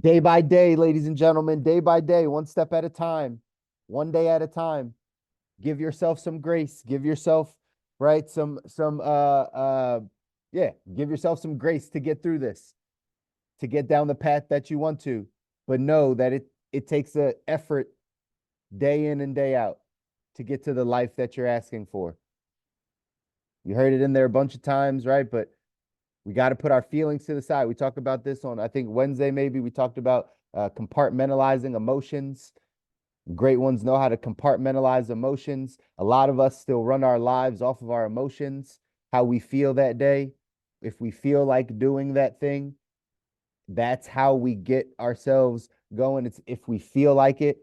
Day by day, ladies and gentlemen, day by day, one step at a time, one day at a time. Give yourself some grace. Give yourself, right, yeah, give yourself some grace to get through this, to get down the path that you want to. But know that it takes a effort day in and day out to get to the life that you're asking for. You heard it in there a bunch of times, right? But we got to put our feelings to the side. We talked about this on, I think, Wednesday, maybe. We talked about compartmentalizing emotions. Great ones know how to compartmentalize emotions. A lot of us still run our lives off of our emotions, how we feel that day. If we feel like doing that thing, that's how we get ourselves going. It's if we feel like it,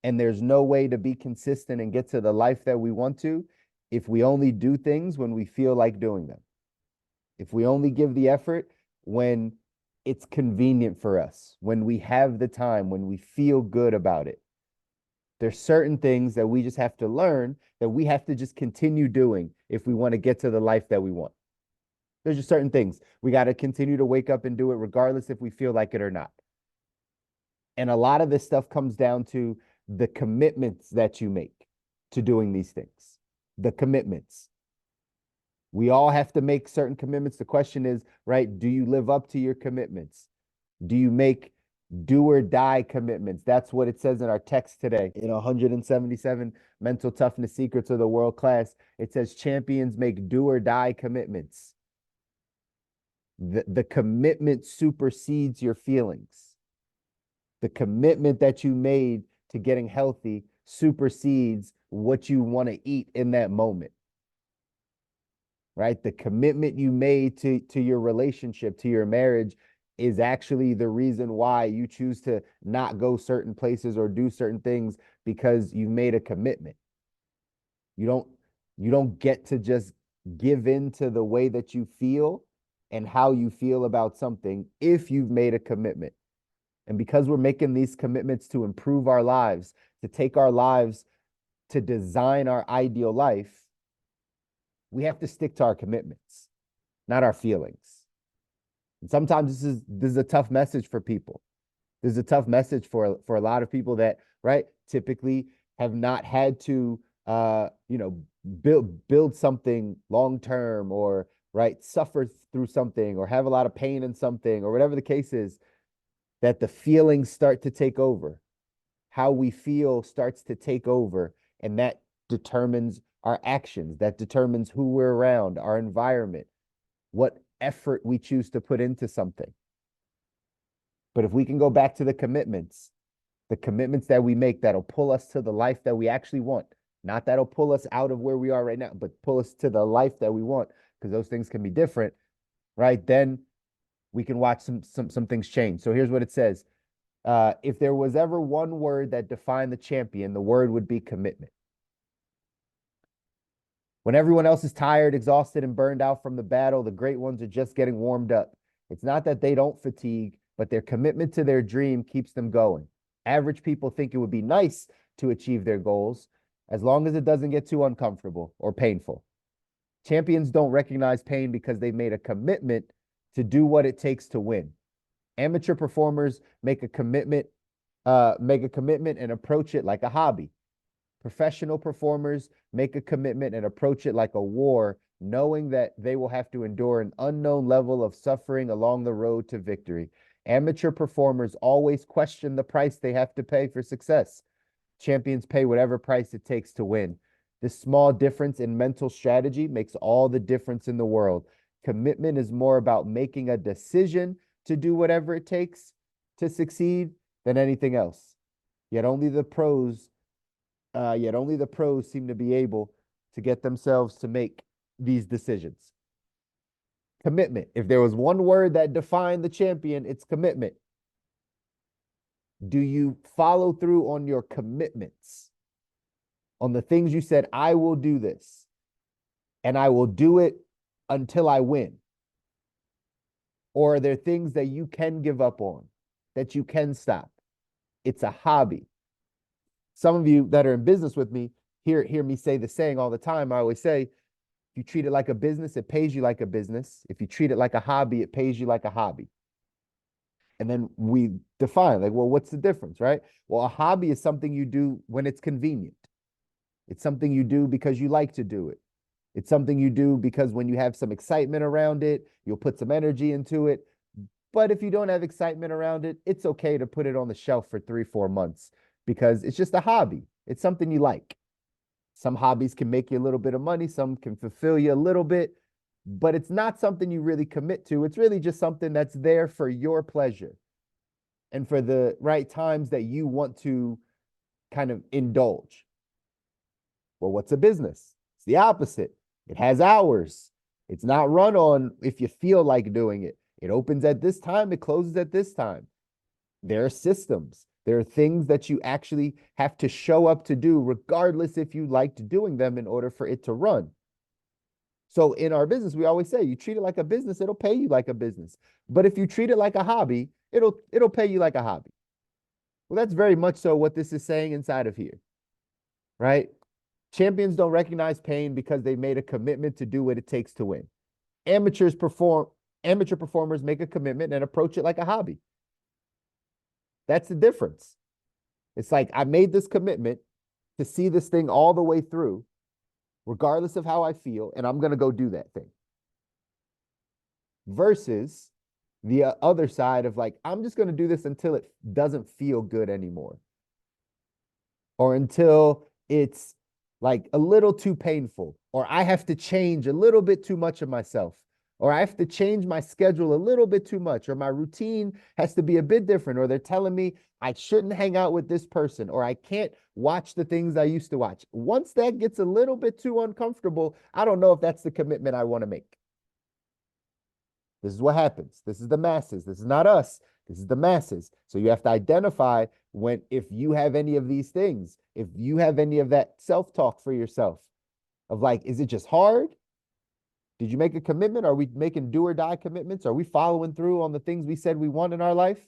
and there's no way to be consistent and get to the life that we want to if we only do things when we feel like doing them. If we only give the effort when it's convenient for us, when we have the time, when we feel good about it. There's certain things that we just have to learn that we have to just continue doing if we want to get to the life that we want. There's just certain things we got to continue to wake up and do it regardless if we feel like it or not. And a lot of this stuff comes down to the commitments that you make to doing these things. The commitments. We all have to make certain commitments. The question is, right, do you live up to your commitments? Do you make do or die commitments? That's what it says in our text today. 177 Mental Toughness Secrets of the World Class. It says champions make do or die commitments. The commitment supersedes your feelings. The commitment that you made to getting healthy supersedes what you want to eat in that moment. Right? The commitment you made to your relationship, to your marriage, is actually the reason why you choose to not go certain places or do certain things, because you made a commitment. You don't get to just give in to the way that you feel and how you feel about something if you've made a commitment. And because we're making these commitments to improve our lives, to take our lives, to design our ideal life, we have to stick to our commitments, not our feelings. And sometimes this is a tough message for people. This is a tough message for a lot of people that, right, typically have not had to build something long term, or right, suffer through something, or have a lot of pain in something, or whatever the case is, that the feelings start to take over. How we feel starts to take over, and that determines our actions, that determines who we're around, our environment, what effort we choose to put into something. But if we can go back to the commitments that we make that'll pull us to the life that we actually want, not that'll pull us out of where we are right now, but pull us to the life that we want, because those things can be different, right? Then we can watch some things change. So here's what it says. If there was ever one word that defined the champion, the word would be commitment. When everyone else is tired, exhausted, and burned out from the battle, the great ones are just getting warmed up. It's not that they don't fatigue, but their commitment to their dream keeps them going. Average people think it would be nice to achieve their goals, as long as it doesn't get too uncomfortable or painful. Champions don't recognize pain because they've made a commitment to do what it takes to win. Amateur performers make a commitment and approach it like a hobby. Professional performers make a commitment and approach it like a war, knowing that they will have to endure an unknown level of suffering along the road to victory. Amateur performers always question the price they have to pay for success. Champions pay whatever price it takes to win. This small difference in mental strategy makes all the difference in the world. Commitment is more about making a decision to do whatever it takes to succeed than anything else. Yet only the pros seem to be able to get themselves to make these decisions. Commitment. If there was one word that defined the champion, it's commitment. Do you follow through on your commitments? On the things you said, I will do this, and I will do it until I win? Or are there things that you can give up on, that you can stop? It's a hobby. Some of you that are in business with me hear me say the saying all the time. I always say, if you treat it like a business, it pays you like a business. If you treat it like a hobby, it pays you like a hobby. And then we define, like, well, what's the difference, right? Well, a hobby is something you do when it's convenient. It's something you do because you like to do it. It's something you do because when you have some excitement around it, you'll put some energy into it. But if you don't have excitement around it, it's okay to put it on the shelf for 3, 4 months because it's just a hobby. It's something you like. Some hobbies can make you a little bit of money, some can fulfill you a little bit, but it's not something you really commit to. It's really just something that's there for your pleasure and for the right times that you want to kind of indulge. Well, what's a business? It's the opposite. It has hours. It's not run on if you feel like doing it. It opens at this time, it closes at this time. There are systems. There are things that you actually have to show up to do, regardless if you liked doing them in order for it to run. So in our business, we always say you treat it like a business, it'll pay you like a business. But if you treat it like a hobby, it'll pay you like a hobby. Well, that's very much so what this is saying inside of here, right? Champions don't recognize pain because they made a commitment to do what it takes to win. Amateurs perform, amateur performers make a commitment and approach it like a hobby. That's the difference. It's like I made this commitment to see this thing all the way through, regardless of how I feel, and I'm going to go do that thing. Versus the other side of like, I'm just going to do this until it doesn't feel good anymore. Or until it's like a little too painful, or I have to change a little bit too much of myself, or I have to change my schedule a little bit too much, or my routine has to be a bit different, or they're telling me I shouldn't hang out with this person, or I can't watch the things I used to watch. Once that gets a little bit too uncomfortable, I don't know if that's the commitment I want to make. This is what happens. This is the masses. This is not us. This is the masses. So you have to identify when, if you have any of these things, if you have any of that self-talk for yourself of like, is it just hard? Did you make a commitment? Are we making do or die commitments? Are we following through on the things we said we want in our life?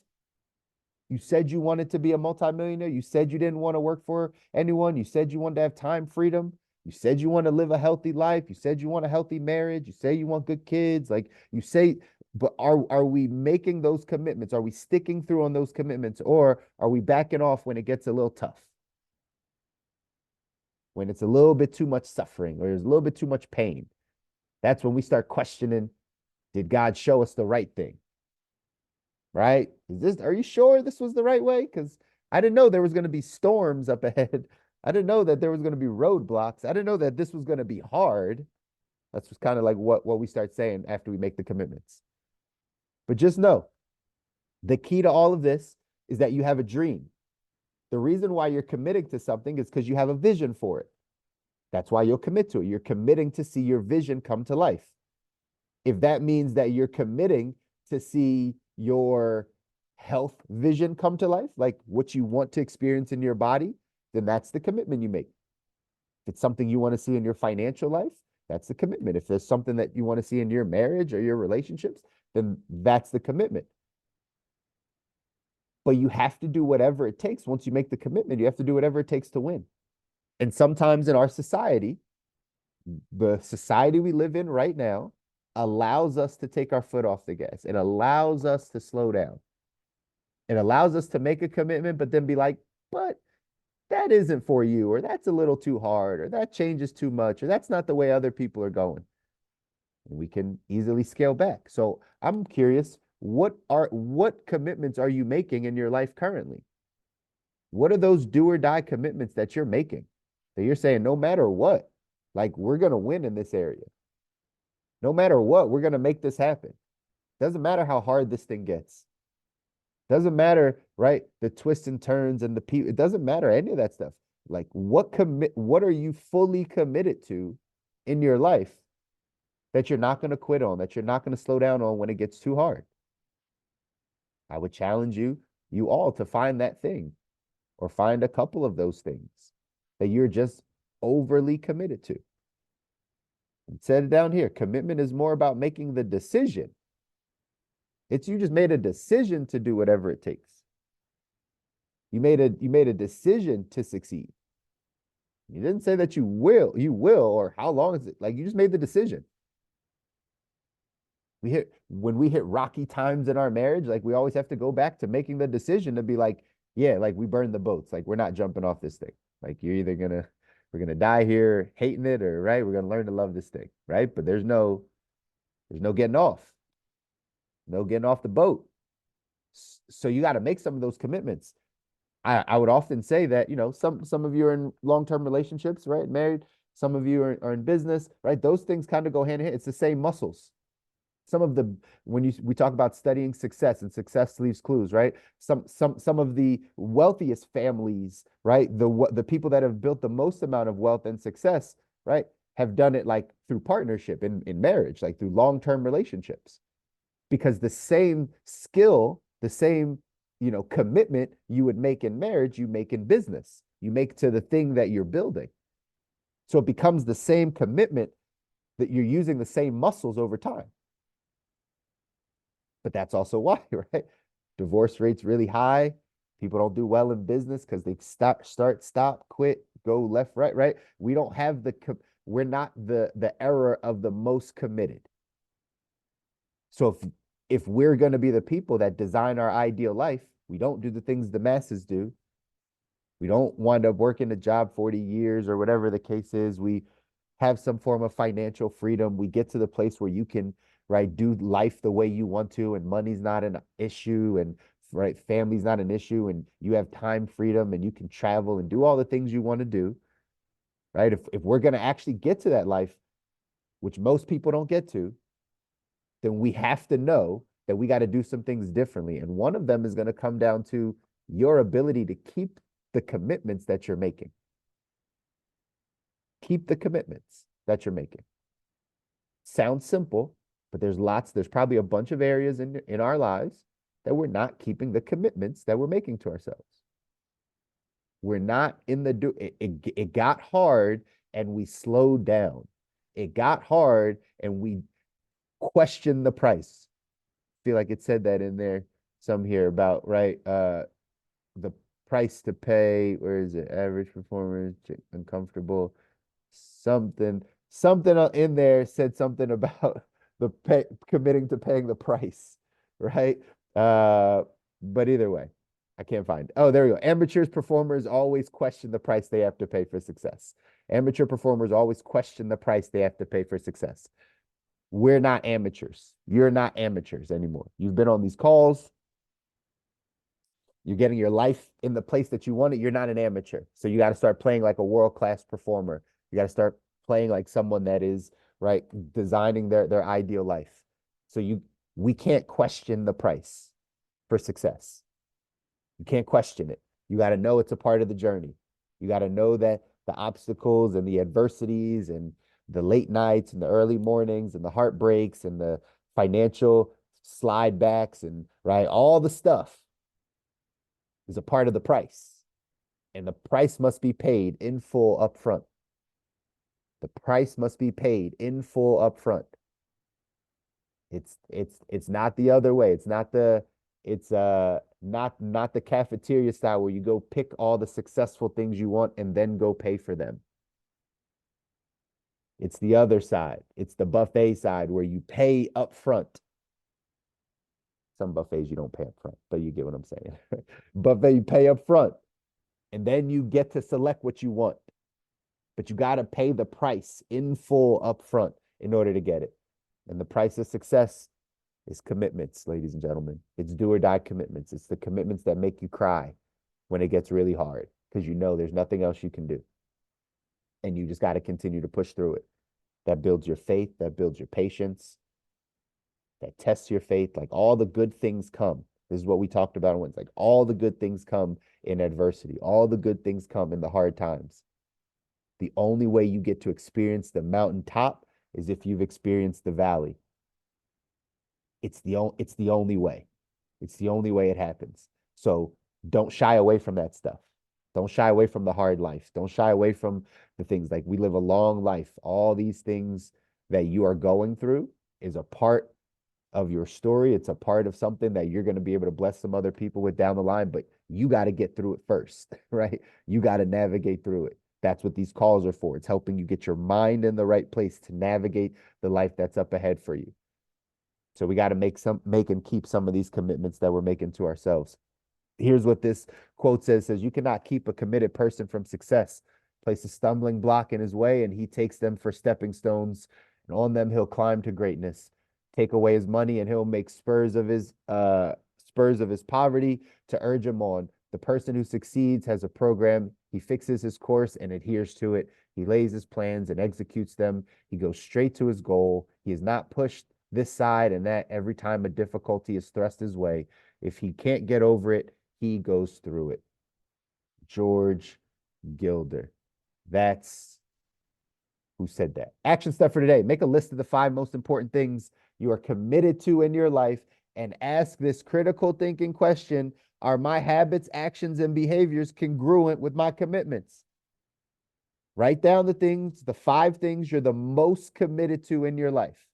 You said you wanted to be a multimillionaire. You said you didn't want to work for anyone. You said you wanted to have time freedom. You said you want to live a healthy life. You said you want a healthy marriage. You say you want good kids. Like you say, but are we making those commitments? Are we sticking through on those commitments, or are we backing off when it gets a little tough? When it's a little bit too much suffering or there's a little bit too much pain? That's when we start questioning, did God show us the right thing? Right? Are you sure this was the right way? Because I didn't know there was going to be storms up ahead. I didn't know that there was going to be roadblocks. I didn't know that this was going to be hard. That's just kind of like what we start saying after we make the commitments. But just know, the key to all of this is that you have a dream. The reason why you're committing to something is because you have a vision for it. That's why you'll commit to it. You're committing to see your vision come to life. If that means that you're committing to see your health vision come to life, like what you want to experience in your body, then that's the commitment you make. If it's something you want to see in your financial life, that's the commitment. If there's something that you want to see in your marriage or your relationships, then that's the commitment. But you have to do whatever it takes. Once you make the commitment, you have to do whatever it takes to win. And sometimes in our society, the society we live in right now allows us to take our foot off the gas. It allows us to slow down. It allows us to make a commitment, but then be like, but that isn't for you, or that's a little too hard, or that changes too much, or that's not the way other people are going. And we can easily scale back. So I'm curious, what commitments are you making in your life currently? What are those do or die commitments that you're making? That you're saying, no matter what, like we're going to win in this area. No matter what, we're going to make this happen. Doesn't matter how hard this thing gets. Doesn't matter, right? The twists and turns and the people. It doesn't matter any of that stuff. Like what are you fully committed to in your life that you're not going to quit on, that you're not going to slow down on when it gets too hard? I would challenge you all to find that thing, or find a couple of those things that you're just overly committed to. It said it down here. Commitment is more about making the decision. It's you just made a decision to do whatever it takes. You made a decision to succeed. You didn't say that you will, or how long is it? Like you just made the decision. When we hit rocky times in our marriage, like we always have to go back to making the decision to be like, yeah, like we burned the boats. Like we're not jumping off this thing. Like we're gonna die here hating it, or right, we're gonna learn to love this thing, right? But there's no getting off, no getting off the boat. So you got to make some of those commitments. I would often say that, some of you are in long-term relationships, right? Married. Some of you are in business, right? Those things kind of go hand in hand. It's the same muscles. Some of the when we talk about studying success, and success leaves clues, right? Some of the wealthiest families, right? The people that have built the most amount of wealth and success, right, have done it like through partnership in marriage, like through long-term relationships. Because the same skill, the same, commitment you would make in marriage, you make in business. You make to the thing that you're building. So it becomes the same commitment, that you're using the same muscles over time. But that's also why, right? Divorce rates really high. People don't do well in business because they stop, quit, go left, right, right. We don't have we're not the era of the most committed. So if we're going to be the people that design our ideal life, we don't do the things the masses do. We don't wind up working a job 40 years or whatever the case is. We have some form of financial freedom. We get to the place where you can, right, do life the way you want to, and money's not an issue, and right, family's not an issue, and you have time freedom, and you can travel and do all the things you want to do, right? If we're going to actually get to that life, which most people don't get to, then we have to know that we got to do some things differently. And one of them is going to come down to your ability to keep the commitments that you're making. Keep the commitments that you're making. Sounds simple, but there's probably a bunch of areas in our lives that we're not keeping the commitments that we're making to ourselves. We're not in the it got hard and we slowed down. It got hard and we questioned the price. I feel like it said that in there some here about, right, the price to pay. Where is it? Average performance, uncomfortable, something in there said something about committing to paying the price, right? But either way, I can't find it. Oh, there we go. Amateurs performers always question the price they have to pay for success. Amateur performers always question the price they have to pay for success. We're not amateurs. You're not amateurs anymore. You've been on these calls. You're getting your life in the place that you want it. You're not an amateur. So you got to start playing like a world-class performer. You got to start playing like someone that is, right, designing their ideal life. So we can't question the price for success. You can't question it. You got to know it's a part of the journey. You got to know that the obstacles and the adversities and the late nights and the early mornings and the heartbreaks and the financial slide backs and, right, all the stuff is a part of the price. And the price must be paid in full upfront. The price must be paid in full upfront. It's not the other way. It's not the cafeteria style where you go pick all the successful things you want and then go pay for them. It's the other side. It's the buffet side where you pay up front. Some buffets you don't pay up front, but you get what I'm saying. Buffet, you pay up front, and then you get to select what you want. But you got to pay the price in full up front in order to get it. And the price of success is commitments, ladies and gentlemen. It's do or die commitments. It's the commitments that make you cry when it gets really hard, because you know there's nothing else you can do. And you just got to continue to push through it. That builds your faith, that builds your patience, that tests your faith. Like all the good things come. This is what we talked about once. Like all the good things come in adversity. All the good things come in the hard times. The only way you get to experience the mountaintop is if you've experienced the valley. It's the only way. It's the only way it happens. So don't shy away from that stuff. Don't shy away from the hard life. Don't shy away from the things. Like we live a long life. All these things that you are going through is a part of your story. It's a part of something that you're going to be able to bless some other people with down the line, but you got to get through it first, right? You got to navigate through it. That's what these calls are for. It's helping you get your mind in the right place to navigate the life that's up ahead for you. So we got to make and keep some of these commitments that we're making to ourselves. Here's what this quote says, you cannot keep a committed person from success. Place a stumbling block in his way, and he takes them for stepping stones, and on them he'll climb to greatness. Take away his money, and he'll make spurs of his poverty to urge him on. The person who succeeds has a program. He fixes his course and adheres to it. He lays his plans and executes them. He goes straight to his goal. He is not pushed this side and that every time a difficulty is thrust his way. If he can't get over it, he goes through it. George Gilder. That's who said that. Action step for today. Make a list of the 5 most important things you are committed to in your life and ask this critical thinking question: are my habits, actions, and behaviors congruent with my commitments? Write down the 5 things you're the most committed to in your life.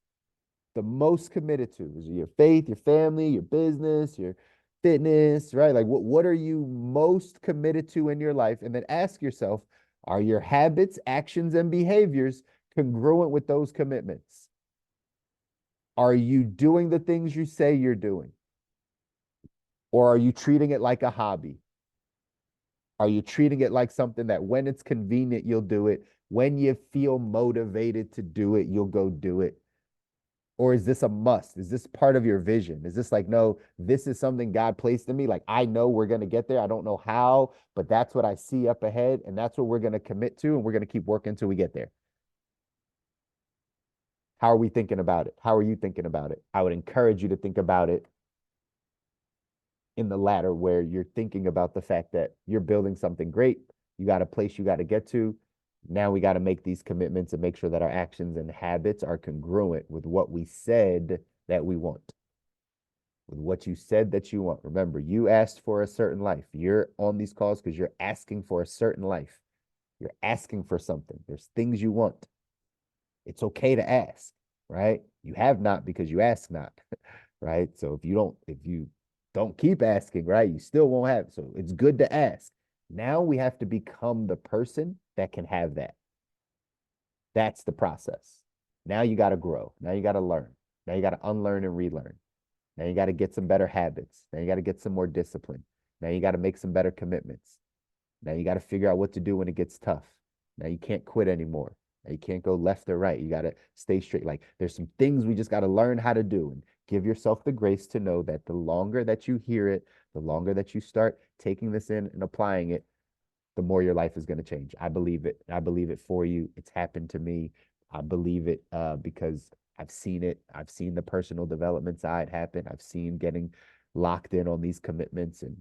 The most committed to is your faith, your family, your business, your fitness, right? Like what are you most committed to in your life? And then ask yourself, are your habits, actions, and behaviors congruent with those commitments? Are you doing the things you say you're doing? Or are you treating it like a hobby? Are you treating it like something that when it's convenient, you'll do it? When you feel motivated to do it, you'll go do it? Or is this a must? Is this part of your vision? Is this like, no, this is something God placed in me? Like, I know we're going to get there. I don't know how, but that's what I see up ahead. And that's what we're going to commit to. And we're going to keep working until we get there. How are we thinking about it? How are you thinking about it? I would encourage you to think about it in the latter, where you're thinking about the fact that you're building something great. You got a place you got to get to. Now we got to make these commitments and make sure that our actions and habits are congruent with what we said that we want, with what you said that you want. Remember, you asked for a certain life. You're on these calls because you're asking for a certain life. You're asking for something. There's things you want. It's okay to ask, right? You have not because you ask not, right? So if you don't keep asking, right, you still won't have it. So it's good to ask. Now we have to become the person that can have that. That's the process. Now you got to grow. Now you got to learn. Now you got to unlearn and relearn. Now you got to get some better habits. Now you got to get some more discipline. Now you got to make some better commitments. Now you got to figure out what to do when it gets tough. Now you can't quit anymore. Now you can't go left or right. You got to stay straight. Like there's some things we just got to learn how to do, and give yourself the grace to know that the longer that you hear it, the longer that you start taking this in and applying it, the more your life is going to change. I believe it. I believe it for you. It's happened to me. I believe it because I've seen it. I've seen the personal development side happen. I've seen getting locked in on these commitments and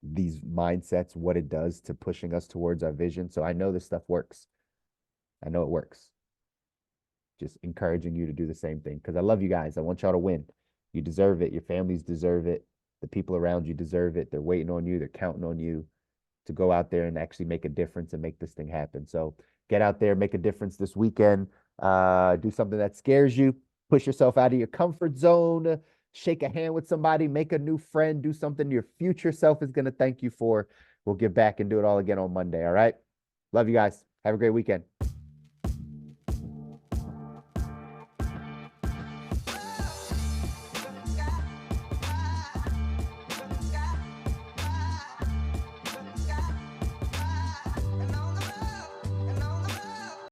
these mindsets, what it does to pushing us towards our vision. So I know this stuff works. I know it works. Just encouraging you to do the same thing because I love you guys. I want y'all to win. You deserve it. Your families deserve it. The people around you deserve it. They're waiting on you. They're counting on you to go out there and actually make a difference and make this thing happen. So get out there, make a difference this weekend. Do something that scares you. Push yourself out of your comfort zone. Shake a hand with somebody. Make a new friend. Do something your future self is going to thank you for. We'll get back and do it all again on Monday. All right. Love you guys. Have a great weekend.